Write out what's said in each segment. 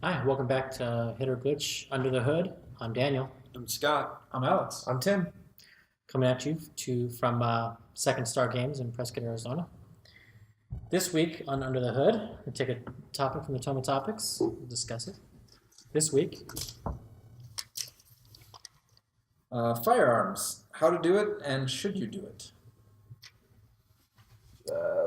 Hi, welcome back to Hit or Glitch Under the Hood. I'm Daniel, I'm Scott. I'm Alex. I'm Tim. coming at you from Second Star Games in Prescott, Arizona. This week on Under the Hood, we take a topic from the Tome of Topics, we'll discuss it. This week, Firearms. How to do it and should you do it?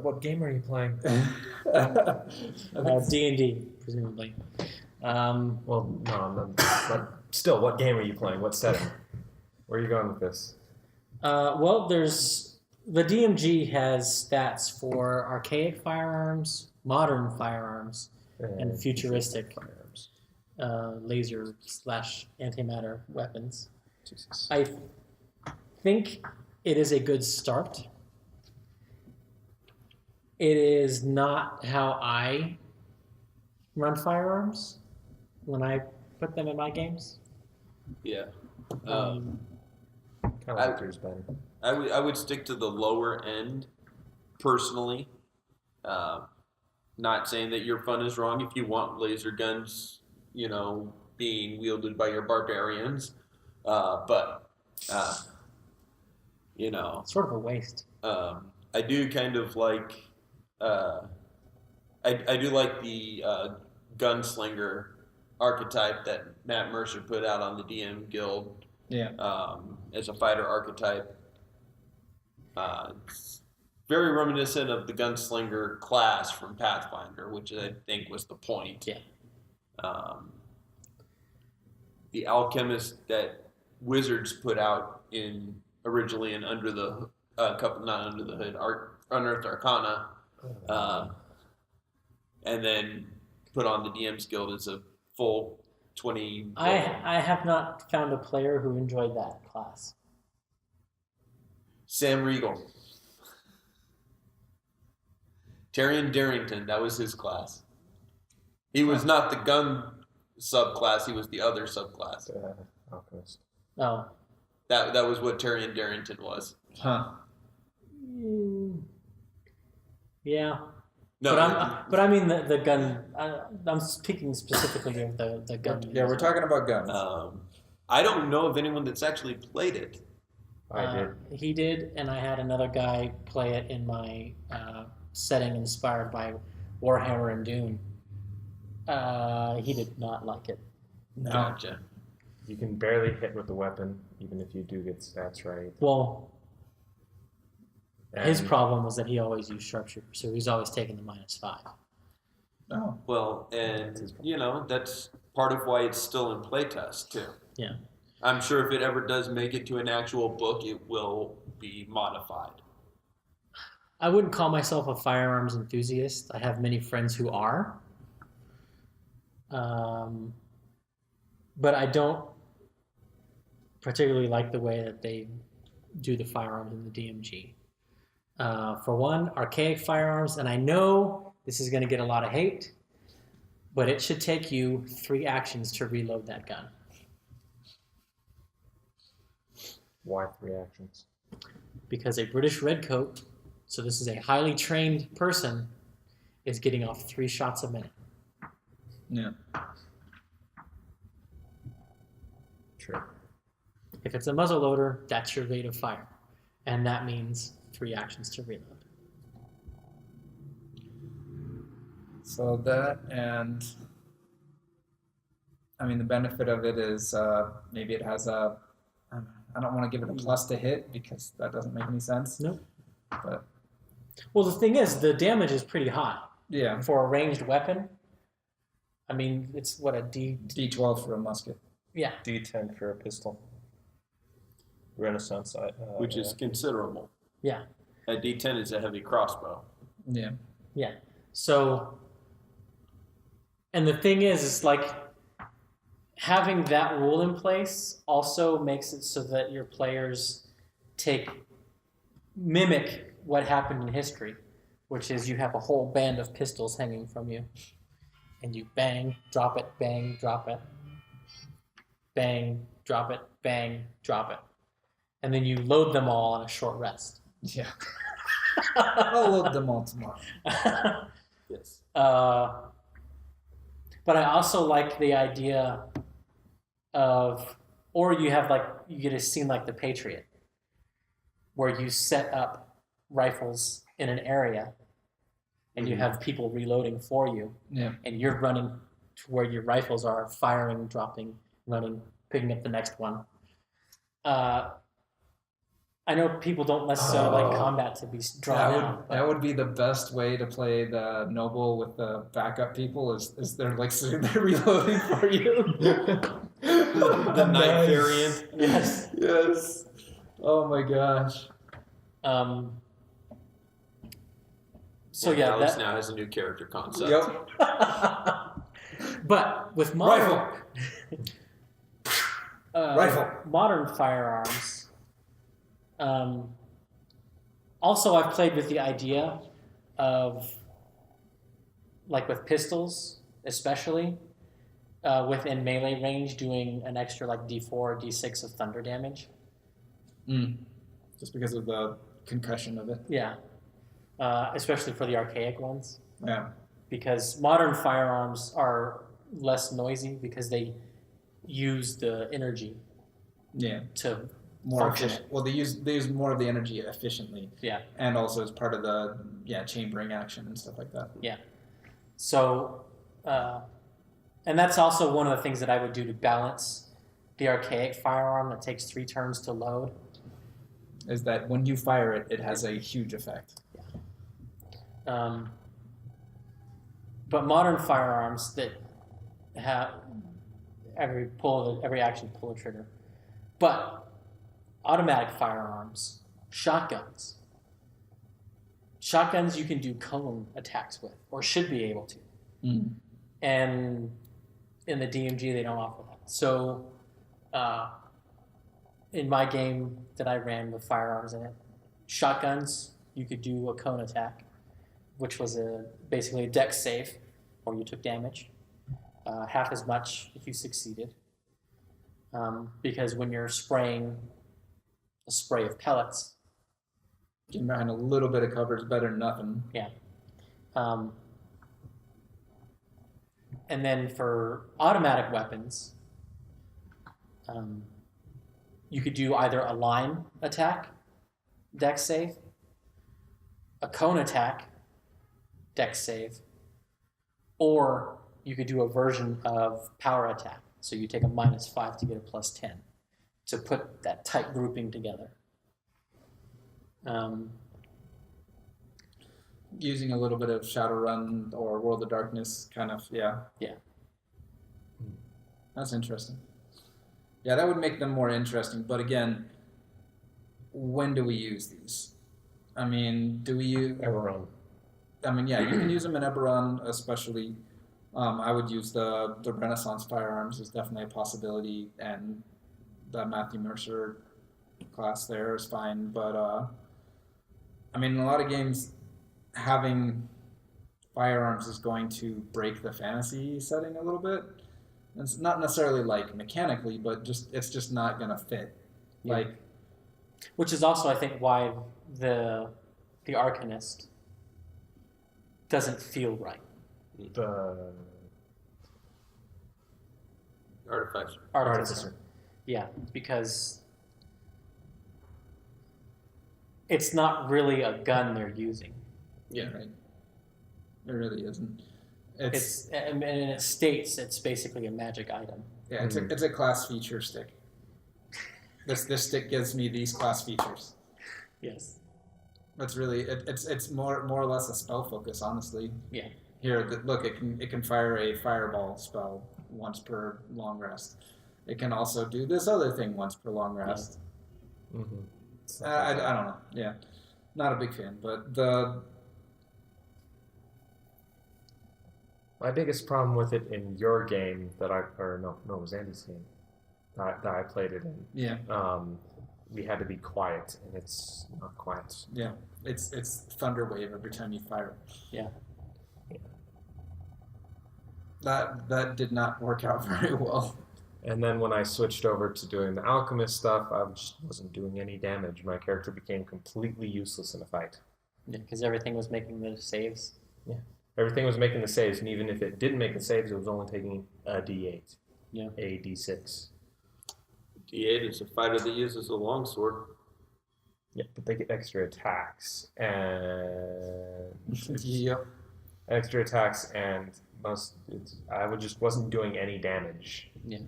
What game are you playing? D&D, presumably. Well, no, but still, what game are you playing? What setting? Where are you going with this? Well, there's the DMG has stats for archaic firearms, modern firearms, and futuristic firearms. laser / antimatter weapons. Jesus. I think it is a good start. It is not how I run firearms when I put them in my games. Yeah. Um, Kind of like yours, Ben. I would stick to the lower end personally. Not saying that your fun is wrong if you want laser guns, being wielded by your barbarians. But sort of a waste. I do kind of like, I do like the gunslinger archetype that Matt Mercer put out on the DM Guild. Yeah. As a fighter archetype. It's very reminiscent of the gunslinger class from Pathfinder, which I think was the point. Yeah. The alchemist that Wizards put out originally in Under the not Under the Hood, Unearthed Arcana, and then put on the DM's Guild as a full 20. I have not found a player who enjoyed that class. Sam Riegel. Tyrion Darrington, that was his class. He was not the gun subclass, he was the other subclass. Alchemist. Oh. That was what Tyrion Darrington was. Huh. Yeah. No, But I mean the gun. I'm speaking specifically of the gun. Yeah, we're talking about guns. I don't know of anyone that's actually played it. I did. He did, and I had another guy play it in my setting inspired by Warhammer and Dune. He did not like it. No. Gotcha. You can barely hit with the weapon, even if you do get stats right. Well, his And problem was that he always used sharpshooter, so he's always taking the -5. Oh. Well, and that's part of why it's still in playtest too. Yeah. I'm sure if it ever does make it to an actual book, it will be modified. I wouldn't call myself a firearms enthusiast. I have many friends who are. But I don't particularly like the way that they do the firearms in the DMG. For one, archaic firearms, and I know this is going to get a lot of hate, but it should take you 3 actions to reload that gun. why 3 actions? Because a British redcoat, so this is a highly trained person, is getting off 3 shots a minute. Yeah. True. If it's a muzzleloader, that's your rate of fire, and that means 3 actions to reload. So that, and I mean, the benefit of it is maybe it has I don't want to give it a plus to hit because that doesn't make any sense. Nope. But Well, the thing is, the damage is pretty high yeah, for a ranged weapon. I mean, it's what a D12 for a musket. Yeah. D10 for a pistol. Renaissance. Which is considerable. Yeah. A D10 is a heavy crossbow. Yeah. Yeah. So, and the thing is like having that rule in place also makes it so that your players mimic what happened in history, which is you have a whole band of pistols hanging from you, and you bang, drop it, bang, drop it, bang, drop it, bang, drop it, and then you load them all on a short rest. Yeah. I'll load them all tomorrow. Yes. But I also like the idea of, or you get a scene like the Patriot, where you set up rifles in an area, and you have people reloading for you, and you're running to where your rifles are, firing, dropping, running, picking up the next one. I know people don't necessarily like combat to be drawn out. That would be the best way to play the noble with the backup people. Is they're like sitting there reloading for you. The night variant. Yes. Yes. Oh my gosh. So yeah, Alex now has a new character concept. Yep. but with modern Rifle. modern firearms. Also, I've played with the idea of, like with pistols, especially within melee range, doing an extra like D4 or D6 of thunder damage. Just because of the concussion of it. Yeah, especially for the archaic ones. Yeah. Because modern firearms are less noisy because they use the energy to more function. efficient. Well, they use more of the energy efficiently. Yeah. And also as part of the chambering action and stuff like that. Yeah. So, and that's also one of the things that I would do to balance the archaic firearm that takes 3 turns to load. Is that when you fire it, it has a huge effect. Yeah. But modern firearms that have every action pull a trigger, but automatic firearms, shotguns you can do cone attacks with, or should be able to. And in the DMG they don't offer that. So in my game that I ran with firearms in it, shotguns you could do a cone attack, which was basically a dex save, or you took damage, half as much if you succeeded. Because when you're spraying a spray of pellets, Getting behind a little bit of cover is better than nothing. yeah. And then for automatic weapons, you could do either a line attack, dex save, a cone attack, dex save, or you could do a version of power attack. So you take a -5 to get a +10 to put that tight grouping together. Using a little bit of Shadowrun or World of Darkness, kind of, yeah. Yeah. That's interesting. Yeah, that would make them more interesting. But again, when do we use these? I mean, do we use... Eberron. I mean, yeah, you can use them in Eberron, especially. I would use the Renaissance firearms is definitely a possibility, and the Matthew Mercer class there is fine. But, I mean, in a lot of games, having firearms is going to break the fantasy setting a little bit. It's not necessarily like mechanically, but it's just not going to fit. Yeah. Like, which is also, I think, why the Arcanist doesn't feel right. The Artificer. Yeah, because it's not really a gun they're using. yeah, right. It really isn't. And it states it's basically a magic item. Yeah, it's a class feature stick. This stick gives me these class features. Yes. That's really it's more or less a spell focus, honestly. Yeah. Here, look, it can fire a fireball spell once per long rest. It can also do this other thing once per long rest. Mm-hmm. I don't know. Yeah, not a big fan, but my biggest problem with it in your game it was Andy's game that I played it in. yeah, We had to be quiet, and it's not quiet. yeah, it's thunder wave every time you fire. Yeah. That did not work out very well. And then when I switched over to doing the alchemist stuff, I just wasn't doing any damage. My character became completely useless in a fight. Yeah, because everything was making the saves. Yeah. Everything was making the saves, and even if it didn't make the saves, it was only taking a D8. Yeah. A D6. D8 is a fighter that uses a longsword. Yeah, but they get extra attacks and Yep. extra attacks and wasn't doing any damage. Yeah.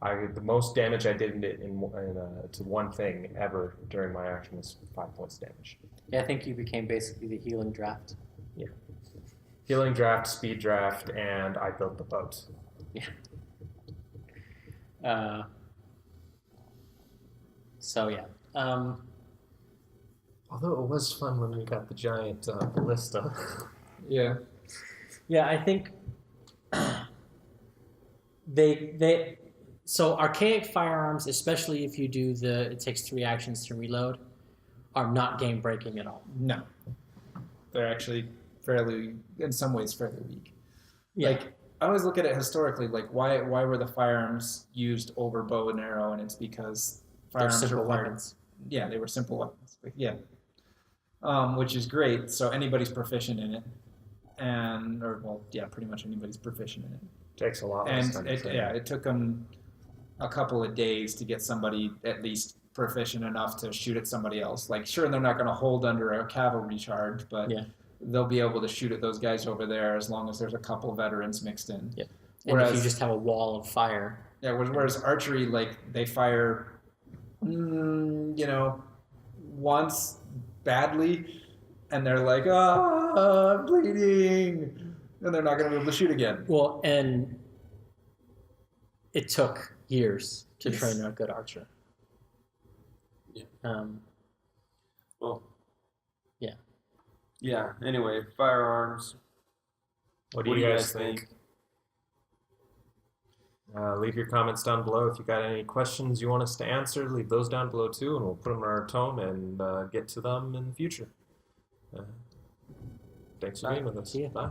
The most damage I did to one thing ever during my action was 5 points damage. Yeah, I think you became basically the healing draft. Yeah. Healing draft, speed draft, and I built the boat. So yeah. Although it was fun when we got the giant ballista. Yeah. Yeah, I think so archaic firearms, especially if you do it takes 3 actions to reload, are not game breaking at all. No. They're actually in some ways, fairly weak. Yeah. Like, I always look at it historically, like why were the firearms used over bow and arrow? And it's because They're firearms simple required. weapons. Yeah, they were simple weapons. Yeah. Which is great. So anybody's proficient in it, pretty much anybody's proficient in it. Takes a lot less And time. it took them a couple of days to get somebody at least proficient enough to shoot at somebody else. Like, sure, they're not going to hold under a cavalry charge, but they'll be able to shoot at those guys over there as long as there's a couple veterans mixed in. Yeah. And Whereas if you just have a wall of fire. Yeah, whereas archery, like, they fire, once badly, and they're like, I'm bleeding, and they're not going to be able to shoot again. Well, and it took years to train a good archer. Yeah. Yeah. Yeah. Anyway, firearms. What do you guys think? Leave your comments down below. If you got any questions you want us to answer, leave those down below too, and we'll put them in our tome and get to them in the future. Thanks for being with us. See ya. Bye.